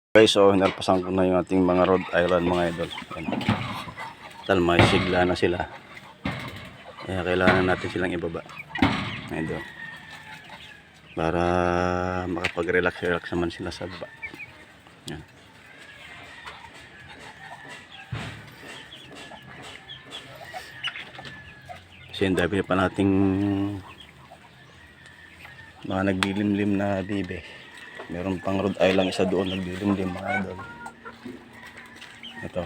Guys, so hinarpasan ko na yung ating mga Rhode Island mga idol. Ayan. Tal, may sigla na sila. Kaya kailangan natin silang ibaba. Idol. Para makapag-relax naman sila sa baba. Ayan. Kasi ang dami pa nating mga naglilimlim na bibe. Meron pang Rhode Island isa doon naglilimlim mga idol. Ito.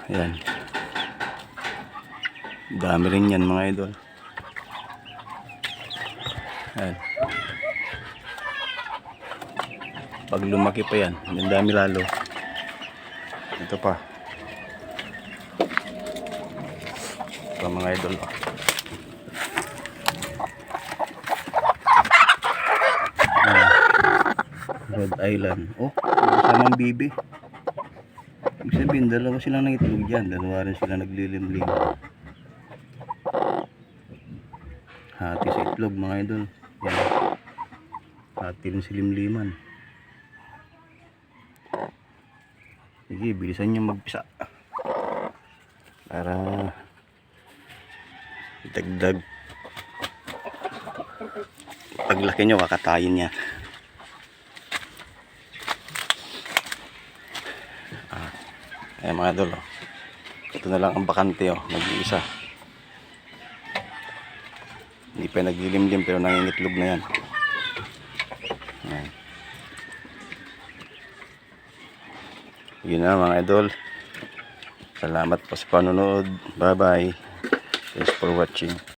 Ayan. Dami rin yan mga idol. Ayan. Pag lumaki pa yan, ang dami lalo. Ito pa. Ito mga idol. Rhode Island. Oh, kasamang bibi. Ibig sabihin, dalawa silang nangitlog dyan. Dalawa rin sila naglilimlim. Hati sa itlog mga idol. Yan. Hati rin si limliman. Sige, bilisan nyo magpisa. Para dagdag. Paglaki nyo, kakatayin niya. Ayan mga idol, oh. Ito na lang ang bakante, oh. Nag-iisa. Hindi pa naglilimlim pero nangingitlog na yan. Ayan. Yun na mga idol. Salamat po sa panonood. Bye bye. Thanks for watching.